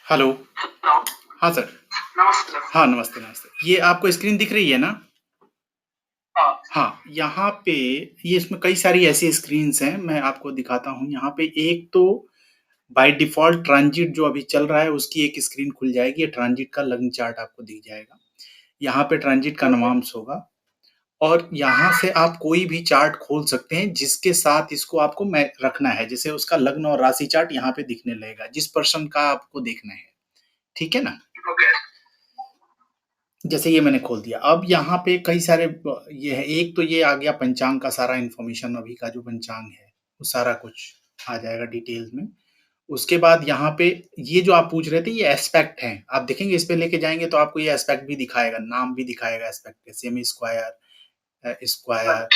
Hello. Hello. हाँ sir. नमस्ते sir. हाँ, नमस्ते, नमस्ते। ये आपको स्क्रीन दिख रही है ना? हाँ। हाँ, यहाँ पे ये इसमें कई सारी ऐसी स्क्रीन्स हैं, मैं आपको दिखाता हूँ। यहाँ पे एक तो बाय डिफ़ॉल्ट ट्रांजिट जो अभी चल रहा है, उसकी एक स्क्रीन खुल जाएगी। ये ट्रांजिट का लग्न चार्ट आपको दिख जाएगा। यहाँ पे ट्रांजिट का नवांश होगा और यहाँ से आप कोई भी चार्ट खोल सकते हैं, जिसके साथ इसको आपको मै रखना है। जैसे उसका लग्न और राशि चार्ट यहाँ पे दिखने लगेगा, जिस पर्सन का आपको देखना है। ठीक है ना? ओके। जैसे ये मैंने खोल दिया। अब यहाँ पे कई सारे ये है। एक तो ये आ गया पंचांग का सारा इन्फॉर्मेशन, अभी का जो पंचांग है, वो सारा कुछ आ जाएगा डिटेल्स में। उसके बाद यहाँ पे ये जो आप पूछ रहे थे, ये एस्पेक्ट हैं। आप देखेंगे इस पे लेके जाएँगे तो आपको ये एस्पेक्ट भी दिखाएगा, नाम भी दिखाएगा एस्पेक्ट के, सेमी स्क्वायर, स्क्वायर,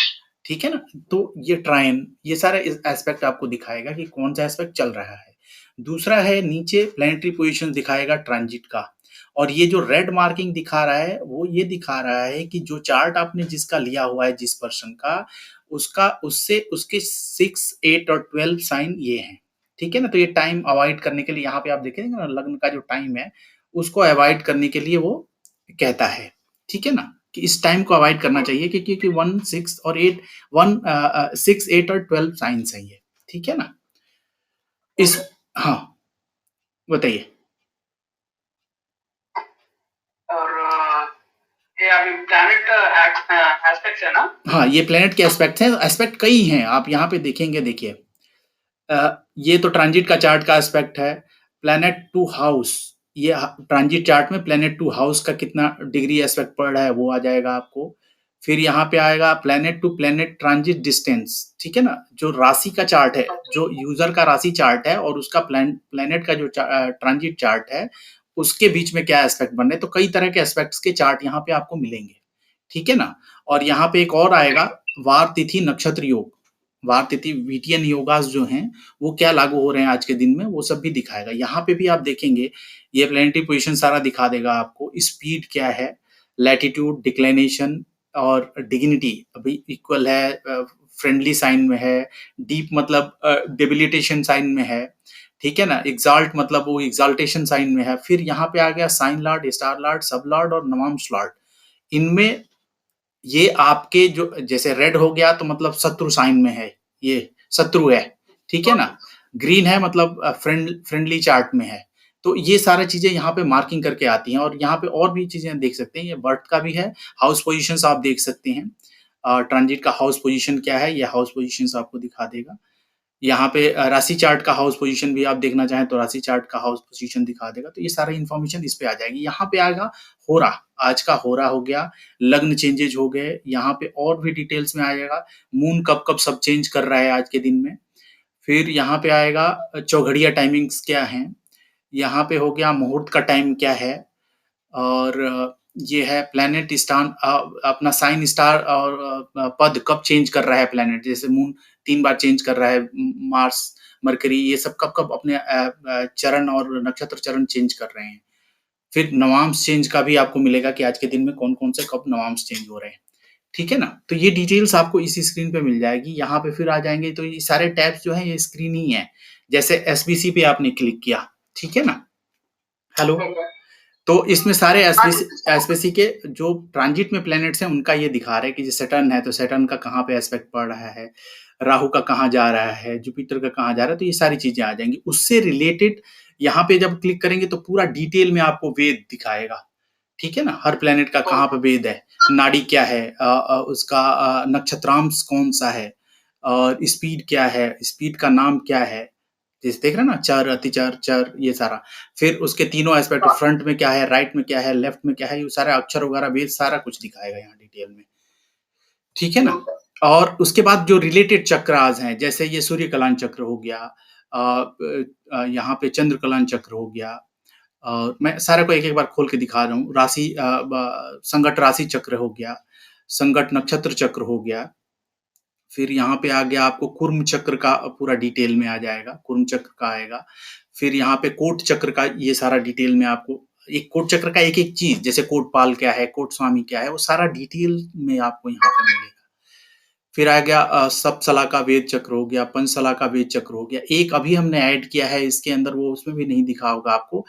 ठीक है ना? तो ये ट्रायन, ये सारे एस्पेक्ट आपको दिखाएगा कि कौन सा एस्पेक्ट चल रहा है। दूसरा है नीचे प्लैनेटरी पोजीशन दिखाएगा ट्रांजिट का। और ये जो रेड मार्किंग दिखा रहा है, वो ये दिखा रहा है कि जो चार्ट आपने जिसका लिया हुआ है, जिस पर्सन का, उसका उससे उसके 6, 8 और 12 साइन ये हैं। ठीक है ना? तो ये टाइम अवॉइड करने के लिए यहाँ पे आप देखेंगे ना, लग्न का जो टाइम है, उसको अवॉइड करने के लिए वो कहता है। ठीक है ना? कि इस टाइम को अवॉइड करना चाहिए क्योंकि 1, 6 और 8, 6, 8 और 12 साइंस हैं ये। ठीक है ना? इस ओके। हाँ, बताइए। और ये अभी प्लैनेट एस्पेक्ट्स है ना? हाँ, ये प्लैनेट के एस्पेक्ट्स हैं। एस्पेक्ट कई हैं, आप यहाँ पे देखेंगे, देखिए। ये तो ट्रांजिट का चार्ट का एस्पेक्ट है। प्लैनेट टू हाउस, ये ट्रांजिट चार्ट में प्लैनेट टू हाउस का कितना डिग्री एस्पेक्ट पड़ रहा है, वो आ जाएगा आपको। फिर यहाँ पे आएगा planet to planet transit distance. ठीक है ना? जो राशि का चार्ट है, जो यूजर का राशि चार्ट है और उसका प्लैनेट का जो ट्रांजिट चार्ट है, उसके बीच में क्या एस्पेक्ट बन रहे हैं। तो कई तरह के एस्पेक्ट्स के चार्ट यहाँ पे आपको मिलेंगे। ठीक है ना? और यहाँ पे एक और ओके। आएगा, वार तिथि नक्षत्र योग। वार तिथि वीटीएन योगास जो हैं, वो क्या लागू हो रहे हैं आज के दिन में, वो सब भी दिखाएगा। यहाँ पे भी आप देखेंगे, ये प्लैनेटरी पोजीशन सारा दिखा देगा आपको। स्पीड क्या है, लैटिट्यूड, डिक्लिनेशन और डिग्निटी अभी इक्वल है, फ्रेंडली साइन में है। डीप मतलब डेबिलिटेशन साइन में है। ठीक है ना? एग्जाल्ट मतलब वो एग्जाल्टेशन साइन में है। फिर यहाँ पे आ गया sign lord, star lord, sub lord और नवंश लॉर्ड। इनमें ये आपके जो जैसे रेड हो गया तो मतलब शत्रु साइन में है, ये शत्रु है। ठीक है ना? ग्रीन है मतलब फ्रेंडली चार्ट में है। तो ये सारी चीजें यहाँ पे मार्किंग करके आती हैं। और यहाँ पे और भी चीजें देख सकते हैं, ये बर्थ का भी है। हाउस पोजीशंस आप देख सकते हैं। ट्रांजिट का हाउस पोजीशन क्या है, ये हाउस पोजीशंस आपको दिखा देगा। यहाँ पे राशि चार्ट का हाउस पोजीशन भी आप देखना चाहें तो राशि चार्ट का हाउस पोजीशन दिखा देगा। तो ये सारी इन्फॉर्मेशन इस पे आ जाएगी। यहाँ पे आएगा होरा, आज का होरा हो गया, लग्न चेंजेज हो गए। यहाँ पे और भी डिटेल्स में आ जाएगा, मून कब कब सब चेंज कर रहा है आज के दिन में। फिर यहाँ पे आएगा चौघड़िया टाइमिंग्स क्या हैं। यहाँ पे हो गया मुहूर्त का टाइम क्या है। और ये है प्लैनेट स्टार, अपना साइन स्टार और पद कब चेंज कर रहा है प्लैनेट। जैसे मून 3 बार चेंज कर रहा है, मार्स, मरकरी, ये सब कब कब अपने चरण और नक्षत्र चरण चेंज कर रहे हैं। फिर नवांश चेंज का भी आपको मिलेगा कि आज के दिन में कौन कौन से कब नवांश चेंज हो रहे हैं। ठीक है ना? तो ये डिटेल्स आपको इसी स्क्रीन पे मिल जाएगी। यहाँ पे फिर आ जाएंगे तो ये सारे टैब्स जो है, ये स्क्रीन ही है। जैसे एसबीसी पे आपने क्लिक किया, ठीक है ना? हेलो। ओके। तो इसमें सारे हाँ जी। एसपीसी के जो ट्रांजिट में प्लैनेट्स हैं, उनका ये दिखा रहा है कि जैसे सैटर्न है तो सैटर्न का कहाँ पे एस्पेक्ट पड़ रहा है, राहु का कहाँ जा रहा है, जुपिटर का कहाँ जा रहा है। तो ये सारी चीजें आ जाएंगी उससे रिलेटेड। यहाँ पे जब क्लिक करेंगे तो पूरा डिटेल में आपको वेद दिखाएगा। ठीक है ना? हर प्लैनेट का कहाँ पे वेद है, नाड़ी क्या है, उसका नक्षत्रांश कौन सा है, और स्पीड क्या है, स्पीड का नाम क्या है। जैसे देख रहे हैं ना, चर, अतिचर, चर, ये सारा। फिर उसके तीनों एस्पेक्ट, हाँ। फ्रंट में क्या है, राइट में क्या है, लेफ्ट में क्या है, ये सारे अक्षर वगैरह वेद सारा कुछ दिखाएगा यहाँ डिटेल में। ठीक है ना? ओके। और उसके बाद जो रिलेटेड चक्रास हैं, जैसे ये सूर्य कलान चक्र हो गया, यहाँ पे चंद्र कलान चक्र हो गया। और मैं सारे को एक एक बार खोल के दिखा रहा हूँ। राशि संगत राशि चक्र हो गया, संगत नक्षत्र चक्र हो गया। फिर यहाँ पे आ गया आपको कुर्म चक्र का पूरा डिटेल में आ जाएगा, कुर्म चक्र का आएगा। फिर यहाँ पे कोट चक्र का ये सारा डिटेल में आपको, एक कोट चक्र का एक एक चीज, जैसे कोटपाल क्या है, कोट स्वामी क्या है, वो सारा डिटेल में आपको यहाँ पे मिलेगा। फिर आ गया सप्तसला का वेद चक्र हो गया, पंचसला का वेद चक्र हो गया। एक अभी हमने ऐड किया है इसके अंदर, वो उसमें भी नहीं दिखा होगा आपको।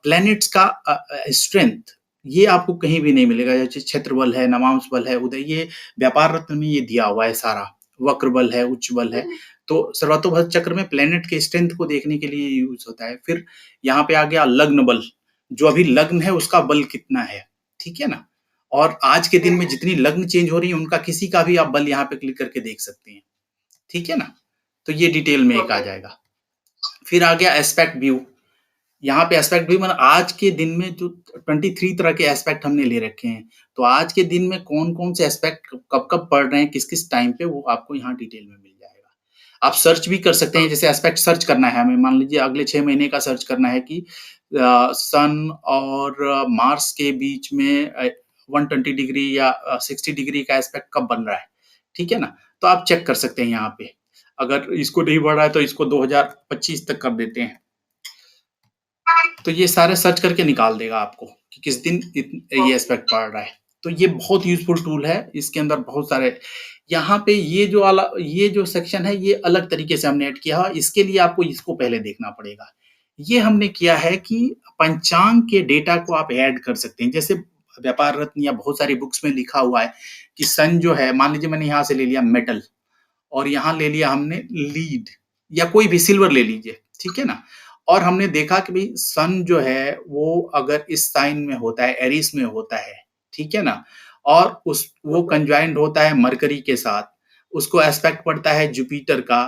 प्लैनेट्स का स्ट्रेंथ, ये आपको कहीं भी नहीं मिलेगा। जैसे क्षेत्र बल है, नवांश बल है, उदय, ये व्यापार रत्न में ये दिया हुआ है सारा। वक्र बल है, उच्च बल है। तो सर्वतोभक्त चक्र में प्लैनेट के स्ट्रेंथ को देखने के लिए यूज होता है। फिर यहाँ पे आ गया लग्न बल, जो अभी लग्न है उसका बल कितना है, ठीक है ना। और आज के दिन में जितनी लग्न चेंज हो रही है, उनका किसी का भी आप बल यहाँ पे क्लिक करके देख सकते हैं, ठीक है ना। तो ये डिटेल में एक आ जाएगा। फिर आ गया एस्पेक्ट व्यू। यहाँ पे एस्पेक्ट व्यू, मतलब आज के दिन में जो 23 तरह के एस्पेक्ट हमने ले रखे हैं, तो आज के दिन में कौन कौन से एस्पेक्ट कब कब पढ़ रहे हैं, किस किस टाइम पे, वो आपको यहाँ डिटेल में मिल जाएगा। आप सर्च भी कर सकते हैं, जैसे एस्पेक्ट सर्च करना है हमें, मान लीजिए अगले 6 महीने का सर्च करना है कि सन और मार्स के बीच में 120 डिग्री या 60 डिग्री का एस्पेक्ट कब बन रहा है, ठीक है ना। तो आप चेक कर सकते हैं यहाँ पे। अगर इसको नहीं बढ़ रहा है तो इसको 2025 तक कर देते हैं, तो ये सारे सर्च करके निकाल देगा आपको कि किस दिन ये एस्पेक्ट पड़ रहा है। तो ये बहुत यूजफुल टूल है, इसके अंदर बहुत सारे, यहाँ पे ये जो सेक्शन है ये अलग तरीके से हमने ऐड किया है। इसके लिए आपको इसको पहले देखना पड़ेगा। ये हमने किया है कि पंचांग के डेटा को आप ऐड कर सकते हैं। जैसे व्यापार रत्न या बहुत सारी बुक्स में लिखा हुआ है कि सन जो है, मान लीजिए मैंने यहाँ से ले लिया मेटल और यहाँ ले लिया हमने लीड या कोई भी सिल्वर ले लीजिए, ठीक है ना। और हमने देखा कि भाई सन जो है वो अगर इस साइन में होता है, एरिस में होता है, ठीक है ना, और उस वो कंज्वाइंड होता है मरकरी के साथ, उसको एस्पेक्ट पड़ता है जुपिटर का,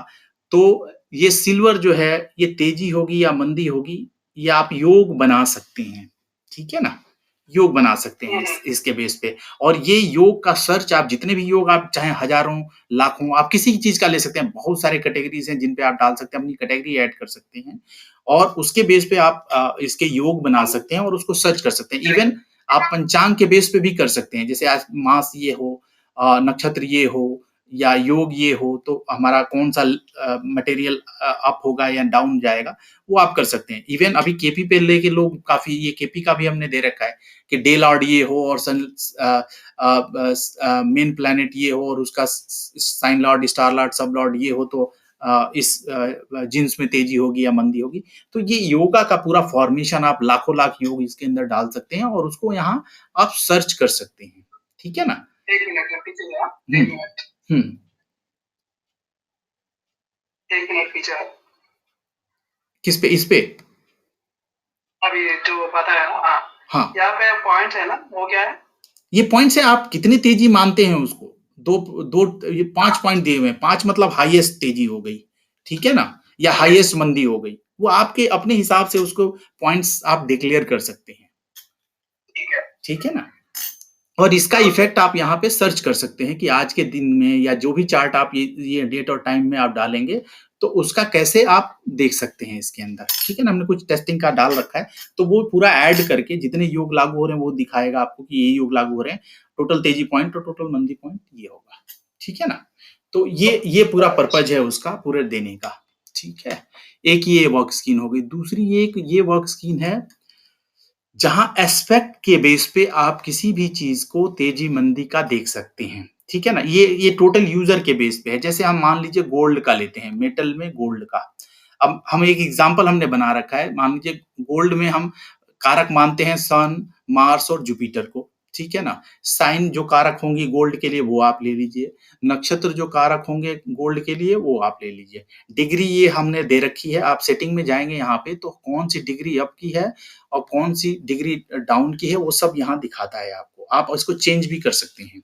तो ये सिल्वर जो है ये तेजी होगी या मंदी होगी, ये आप योग बना सकते हैं, ठीक है ना। योग बना सकते हैं इसके बेस पे। और ये योग का सर्च, आप जितने भी योग, आप चाहे हजारों लाखों, आप किसी चीज का ले सकते हैं। बहुत सारे कैटेगरीज हैं जिन पे आप डाल सकते हैं, अपनी कैटेगरी ऐड कर सकते हैं और उसके बेस पे आप इसके योग बना सकते हैं और उसको सर्च कर सकते हैं। इवन आप पंचांग के बेस पे भी कर सकते हैं, जैसे आज मास ये हो, नक्षत्र ये हो या योग ये हो, तो हमारा कौन सा मटेरियल अप होगा या डाउन जाएगा, वो आप कर सकते हैं। इवन अभी केपी पे लेके लोग काफी, ये केपी का भी हमने दे रखा है कि डे लॉर्ड ये हो और सन मेन प्लैनेट ये हो और उसका sign lord, star lord, sub lord ये हो, तो इस जिन्स में तेजी होगी या मंदी होगी। तो ये योगा का पूरा फॉर्मेशन, आप लाखों लाख योग इसके अंदर डाल सकते हैं और उसको यहाँ आप सर्च कर सकते हैं, ठीक है ना। एक मिनट पीछे जा, एक मिनट, एक मिनट पीछे। किस पे, इस पे अभी जो पता है ना, हाँ, यहाँ पे पॉइंट्स है ना, वो क्या है, ये पॉइंट्स है, आप कितनी तेजी मानते हैं उसको। ये 5 पॉइंट दिए हुए हैं। 5 मतलब हाईएस्ट तेजी हो गई, ठीक है ना, या हाईएस्ट मंदी हो गई। वो आपके अपने हिसाब से उसको पॉइंट्स आप डिक्लेयर कर सकते हैं, ठीक है ना। और इसका इफेक्ट आप यहाँ पे सर्च कर सकते हैं कि आज के दिन में या जो भी चार्ट आप ये डेट और टाइम में आप डालेंगे, तो उसका कैसे आप देख सकते हैं इसके अंदर, ठीक है ना। हमने कुछ टेस्टिंग का डाल रखा है, तो वो पूरा ऐड करके जितने योग लागू हो रहे हैं वो दिखाएगा आपको कि ये योग लागू हो रहे हैं, टोटल तेजी पॉइंट और टोटल मंदी पॉइंट ये होगा, ठीक है ना। तो ये पूरा पर्पज है उसका पूरे देने का, ठीक है। एक ये वर्क स्कीन हो गई। दूसरी एक ये वर्क स्कीन है जहां एस्पेक्ट के बेस पे आप किसी भी चीज को तेजी मंदी का देख सकते हैं, ठीक है ना। ये टोटल यूजर के बेस पे है। जैसे हम मान लीजिए गोल्ड का लेते हैं, मेटल में गोल्ड का। अब हम एक एग्जांपल हमने बना रखा है, मान लीजिए गोल्ड में हम कारक मानते हैं सन, मार्स और जुपिटर को, ठीक है ना। साइन जो कारक होंगी गोल्ड के लिए वो आप ले लीजिए, नक्षत्र जो कारक होंगे गोल्ड के लिए वो आप ले लीजिए। डिग्री ये हमने दे रखी है, आप सेटिंग में जाएंगे यहाँ पे तो कौन सी डिग्री अप की है और कौन सी डिग्री डाउन की है वो सब यहाँ दिखाता है आपको। आप इसको चेंज भी कर सकते हैं,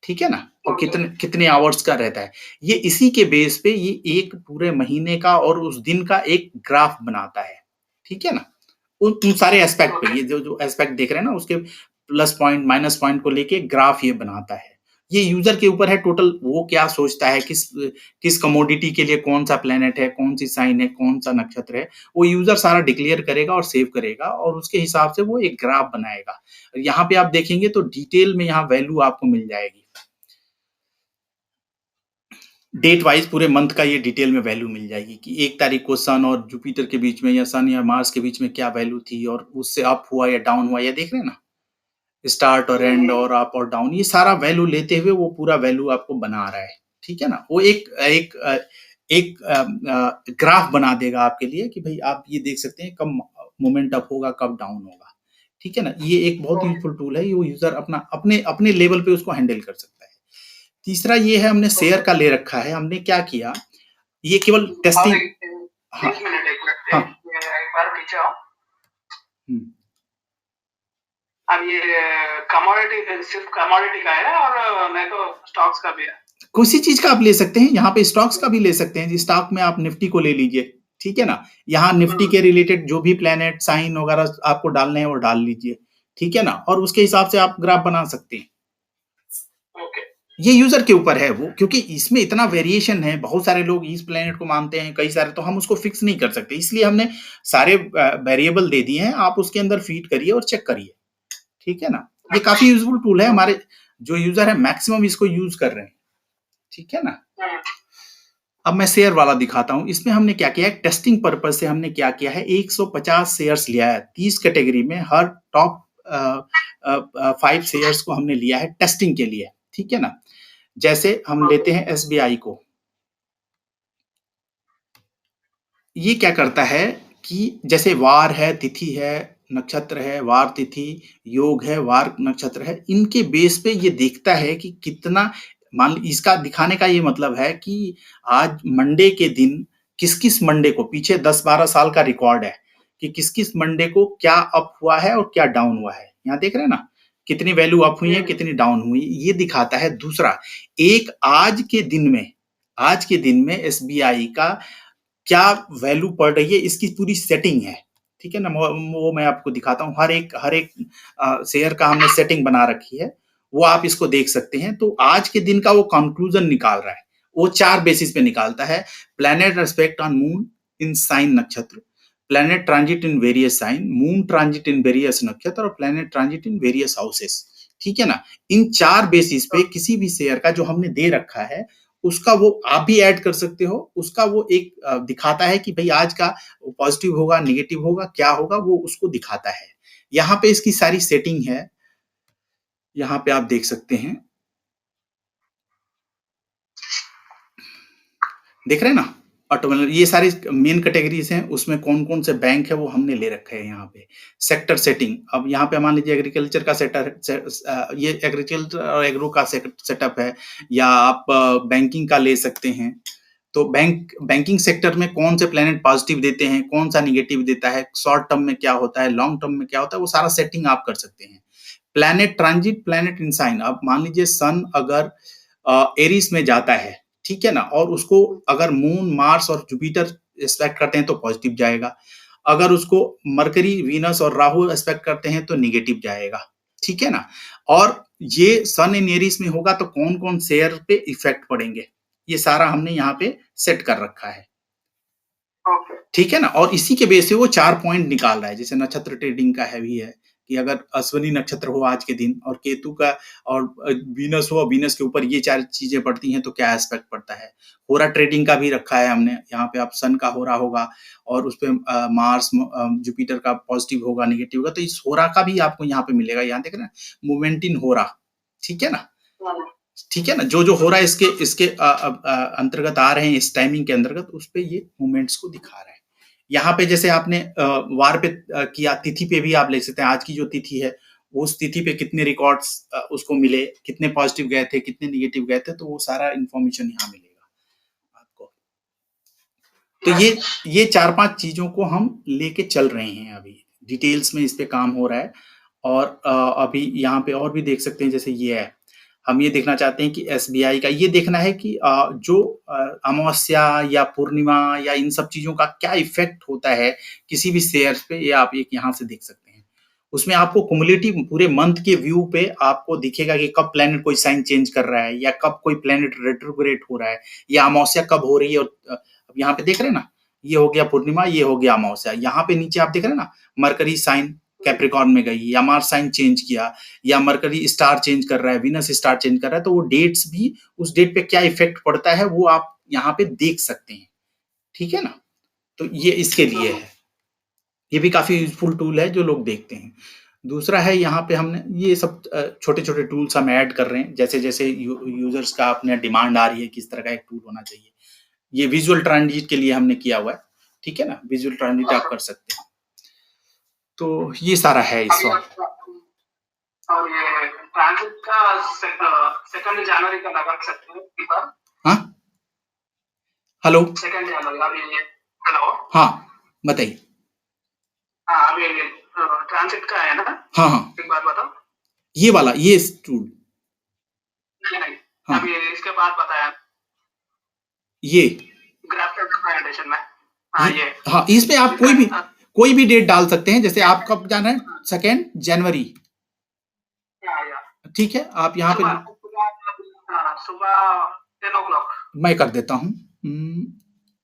ठीक है ना। और कितने कितने आवर्स का रहता है ये, इसी के बेस पे ये एक पूरे महीने का और उस दिन का एक ग्राफ बनाता है, ठीक है ना। उन सारे एस्पेक्ट पे, ये जो जो एस्पेक्ट देख रहे हैं ना, उसके प्लस पॉइंट माइनस पॉइंट को लेके ग्राफ ये बनाता है। ये यूजर के ऊपर है टोटल, वो क्या सोचता है, किस कमोडिटी के लिए कौन सा प्लेनेट है, कौन सी साइन है, कौन सा नक्षत्र है, वो यूजर सारा डिक्लेयर करेगा और सेव करेगा और उसके हिसाब से वो एक ग्राफ बनाएगा। यहाँ पे आप देखेंगे तो डिटेल में यहाँ वैल्यू आपको मिल जाएगी, डेट वाइज पूरे मंथ का ये डिटेल में वैल्यू मिल जाएगी कि 1 तारीख को सन और जुपिटर के बीच में या सन या मार्स के बीच में क्या वैल्यू थी और उससे अप हुआ या डाउन हुआ, या देख रहे हैं ना। स्टार्ट और एंड और अप और डाउन, ये सारा वैल्यू लेते हुए वो पूरा वैल्यू आपको बना रहा है, ठीक है ना? वो एक ग्राफ बना देगा आपके लिए कि भाई आप ये देख सकते हैं कब मोमेंट अप होगा, कब डाउन होगा, ठीक है ना? ये एक बहुत यूज़फुल टूल है, ये यूज़र अपना अपने अपने लेवल पे उसको हैंडल कर सकता है। तीसरा ये है, हमने शेयर का ले रखा है, हमने क्या किया, ये केवल टेस्टिंग। हाँ, एक मिनट हाँ। एक बार पीछे आओ। हुँ। अब ये कमोडिटी सिर्फ कमोडिटी का है और नहीं तो स्टॉक्स का भी है? किसी चीज का आप ले सकते हैं, यहाँ पे स्टॉक्स का भी ले सकते हैं। स्टॉक में आप निफ्टी को ले लीजिए, ठीक है ना? यहाँ निफ्टी के रिलेटेड जो भी प्लेनेट साइन वगैरह आपको डालने हैं वो डाल लीजिए, ठीक है ना? और उसके हिसाब से आप ग्राफ बना सकते हैं। ओके। ये यूजर के ऊपर है वो, क्योंकि इसमें इतना वेरिएशन है, बहुत सारे लोग इस प्लेनेट को मानते हैं, कई सारे, तो हम उसको फिक्स नहीं कर सकते, इसलिए हमने सारे वेरिएबल दे दिए हैं, आप उसके अंदर फीड करिए और चेक करिए, ठीक है ना? ये काफी यूजफुल टूल है, हमारे जो यूजर है मैक्सिमम इसको यूज कर रहे हैं, ठीक है ना? अब मैं शेयर वाला दिखाता हूं। इसमें हमने क्या किया है, टेस्टिंग पर्पज से हमने क्या किया है, 150 शेयर्स लिया है 30 कैटेगरी में, हर टॉप 5 शेयर्स को हमने लिया है टेस्टिंग के लिए, ठीक है ना? जैसे हम लेते हैं एसबीआई को, ये क्या करता है कि जैसे वार है, तिथि है, नक्षत्र है, वार तिथि, योग है, वार नक्षत्र है, इनके बेस पे ये देखता है कि कितना, मान ली इसका दिखाने का ये मतलब है कि आज मंडे के दिन किस-किस मंडे को, पीछे 10-12 साल का रिकॉर्ड है कि किस-किस मंडे को क्या अप हुआ है और क्या डाउन हुआ है। यहाँ देख रहे हैं ना? कितनी वैल्यू अप हुई है, कितनी डाउन हुई, ये दिखाता है। दूसरा, एक आज के दिन में एसबीआई का क्या वैल्यू पड़ रही है, इसकी पूरी सेटिंग है, ठीक है ना? वो मैं आपको दिखाता हूँ, हर एक शेयर का हमने सेटिंग बना रखी है, वो आप इसको देख सकते हैं। तो आज के दिन का वो कंक्लूजन निकाल रहा है, वो 4 बेसिस पे निकालता है। Planet aspect on moon in sign nakshatra, planet transit in various sign, moon transit in various nakshatra और planet transit in various houses, ठीक है ना? इन 4 बेसिस पे किसी भी शेयर का जो हमने दे रखा है, उसका वो आप भी ऐड कर सकते हो, उसका वो एक दिखाता है कि भाई आज का पॉजिटिव होगा, नेगेटिव होगा, क्या होगा, वो उसको दिखाता है। यहाँ पे इसकी सारी सेटिंग है, यहाँ पे आप देख सकते हैं, देख रहे हैं ना? ऑटोमोबाइल, ये सारी मेन कैटेगरीज हैं, उसमें कौन कौन से बैंक है वो हमने ले रखे हैं यहाँ पे। सेक्टर सेटिंग, अब यहाँ पे मान लीजिए एग्रीकल्चर का ये एग्रीकल्चर और एग्रो का सेटअप है, या आप बैंकिंग का ले सकते हैं। तो बैंकिंग सेक्टर में कौन से प्लैनेट पॉजिटिव देते हैं, कौन सा निगेटिव देता है, शॉर्ट टर्म में क्या होता है, लॉन्ग टर्म में क्या होता है, वो सारा सेटिंग आप कर सकते हैं। Planet transit, planet in sign, अब मान लीजिए सन अगर एरिस में जाता है, ठीक है ना, और उसको अगर मून, मार्स और जुपिटर एक्सपेक्ट करते हैं तो पॉजिटिव जाएगा, अगर उसको मरकरी, वीनस और राहु एक्सपेक्ट करते हैं तो निगेटिव जाएगा, ठीक है ना? और ये सन इन एरिस में होगा तो कौन कौन शेयर पे इफेक्ट पड़ेंगे, ये सारा हमने यहाँ पे सेट कर रखा है, ठीक है ना? और इसी के बेस से वो 4 पॉइंट निकाल रहा है। जैसे नक्षत्र ट्रेडिंग का है भी है कि अगर अश्विनी नक्षत्र हो आज के दिन और केतु का और वीनस हो, वीनस के ऊपर ये 4 चीजें पड़ती हैं तो क्या एस्पेक्ट पड़ता है। होरा ट्रेडिंग का भी रखा है हमने, यहाँ पे आप सन का होरा होगा और उस पे मार्स, जुपिटर का पॉजिटिव होगा, नेगेटिव होगा, तो इस होरा का भी आपको यहाँ पे मिलेगा। यहाँ देख रहे हैं, मूवमेंट इन होरा, ठीक है ना? ठीक है ना? जो हो रहा है इसके अंतर्गत आ रहे हैं, इस टाइमिंग के अंतर्गत, उस पे ये मूवमेंट्स को दिखा रहे हैं। यहाँ पे जैसे आपने वार पे किया, तिथि पे भी आप ले सकते हैं। आज की जो तिथि है, उस तिथि पे कितने रिकॉर्ड्स उसको मिले, कितने पॉजिटिव गए थे, कितने निगेटिव गए थे, तो वो सारा इंफॉर्मेशन यहाँ मिलेगा आपको। तो ये 4-5 चीजों को हम लेके चल रहे हैं, अभी डिटेल्स में इस पे काम हो रहा है। और अभी यहाँ पे और भी देख सकते हैं, जैसे ये है, हम ये देखना चाहते हैं कि एसबीआई का ये देखना है कि जो अमावस्या या पूर्णिमा या इन सब चीजों का क्या इफेक्ट होता है किसी भी शेयर्स पे, ये आप एक यहाँ से देख सकते हैं। उसमें आपको कुमुलेटिव पूरे मंथ के व्यू पे आपको दिखेगा कि कब प्लेनेट कोई साइन चेंज कर रहा है, या कब कोई प्लेनेट रेट्रोग्रेड हो रहा है, या अमावस्या कब हो रही है। और अब यहाँ पे देख रहे हैं ना, ये हो गया पूर्णिमा, ये हो गया अमावस्या। यहाँ पे नीचे आप देख रहे हैं ना, मरकरी साइन कैप्रिकॉर्न में गई, या मार्स साइन चेंज किया, या मरकरी स्टार चेंज कर रहा है, वीनस स्टार चेंज कर रहा है, तो वो डेट्स भी, उस डेट पे क्या इफेक्ट पड़ता है वो आप यहाँ पे देख सकते हैं, ठीक है ना? तो ये इसके लिए है, ये भी काफी यूजफुल टूल है जो लोग देखते हैं। दूसरा है यहाँ पे हमने ये सब छोटे-छोटे टूल्स हम ऐड कर रहे हैं, जैसे-जैसे यूज़र्स का अपने डिमांड आ रही है, किस तरह का एक टूल होना चाहिए। ये विज़ुअल ट्रांज़िट के लिए हमने किया हुआ है, ठीक है ना? विज़ुअल ट्रांज़िट आप कर सकते हैं। तो ये सारा है इस वक़्त। और ये ट्रांज़िट का 2 जनवरी का लगा सकते हैं एक बार? हाँ? हेलो? 2 जनवरी अभी ये हेलो? हाँ, बताइए। हाँ, अभी ट्रांज़िट का है ना? हाँ, हाँ। एक बार बताओ। ये वाला, ये टूल। नहीं, हाँ। अभी इसके बाद बताया। ये। ग्राफ प्रेजेंटेशन में। हाँ, ये। हाँ, इसमें आप कोई भी डेट डाल सकते हैं, जैसे आप कब जाना है? 2 जनवरी। ठीक है, आप यहाँ पे सुबह 10 o'clock। मैं कर देता हूँ।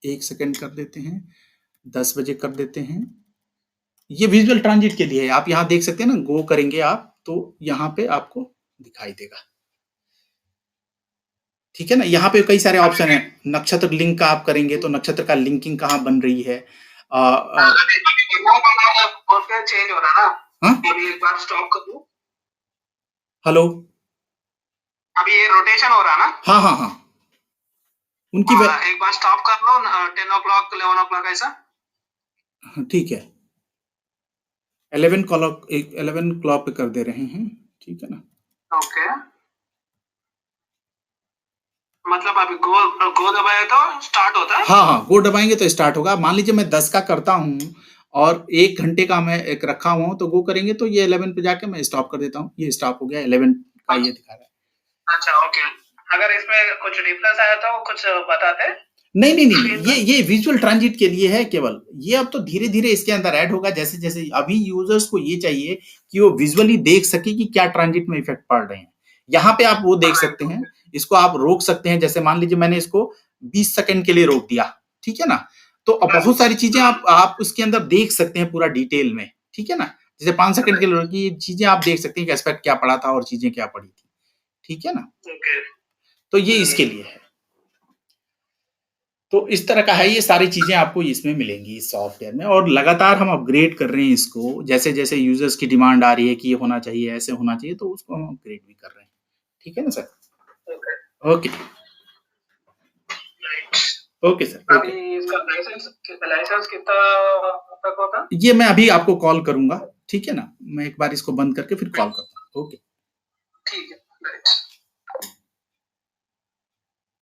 1 सेकंड कर देते हैं, 10 बजे कर देते हैं। ये विजुअल ट्रांजिट के लिए है, आप यहाँ देख सकते हैं ना, गो करेंगे आप तो यहाँ पे आपको दिखाई देगा। ठीक है ना, यहाँ पे कई सारे ऑप्शन है। नक्षत्र लिंक का आप करेंगे तो नक्षत्र का लिंकिंग कहाँ बन रही है। चेंज हो रहा ना। हाँ? अभी एक बार स्टॉप कर दूं। हेलो, अभी ये रोटेशन हो रहा ना। हाँ हाँ हाँ, उनकी एक बार स्टॉप कर लो 10 o'clock 11 o'clock ऐसा। ठीक है, 11 क्लॉक पे कर दे रहे हैं, ठीक है ना। ओके, मतलब अभी गो दबाए तो स्टार्ट होता है। हाँ हाँ, गो दबाएंगे तो स्टार्ट होगा। मान लीजिए मैं 10 का करता हूँ और 1 घंटे का मैं एक रखा हुआ हूँ, तो गो करेंगे तो ये 11 पे जाके मैं स्टॉप कर देता हूँ। ये स्टॉप हो गया, 11 का ये दिखा रहा है। अच्छा, ओके। अगर इसमें कुछ डिफरेंस आया तो कुछ बताते। नहीं, ये विजुअल ट्रांजिट के लिए है केवल। ये अब तो धीरे-धीरे इसके अंदर ऐड होगा, जैसे-जैसे अभी यूजर्स को ये चाहिए कि वो विजुअली देख सके कि क्या ट्रांजिट में इफेक्ट पड़ रहे हैं। यहाँ पे आप वो देख सकते हैं, इसको आप रोक सकते हैं। जैसे मान लीजिए मैंने इसको 20 सेकंड के लिए रोक दिया, ठीक है ना? तो अब बहुत सारी चीजें आप उसके अंदर देख सकते हैं पूरा डिटेल में, ठीक है ना? जैसे 5 सेकंड के लिए रोकी, चीजें आप देख सकते हैं कि एस्पेक्ट क्या पड़ा था और चीजें क्या पड़ी थी, ठीक है ना? तो ये इसके लिए है। तो इस तरह का है, ये सारी चीजें आपको इसमें मिलेंगी इस सॉफ्टवेयर में, और लगातार हम अपग्रेड कर रहे हैं इसको। जैसे-जैसे यूजर्स की डिमांड आ रही है कि ये होना चाहिए, ऐसे होना चाहिए, तो उसको हम अपग्रेड भी कर रहे हैं। ठीक है ना sir? Okay. Okay sir, okay. अभी इसका लाइसेंस कितना तक होता? ये मैं अभी आपको कॉल करूंगा, ठीक है ना? मैं एक बार इसको बंद करके फिर कॉल करता हूँ। ओके। ठीक है, राइट।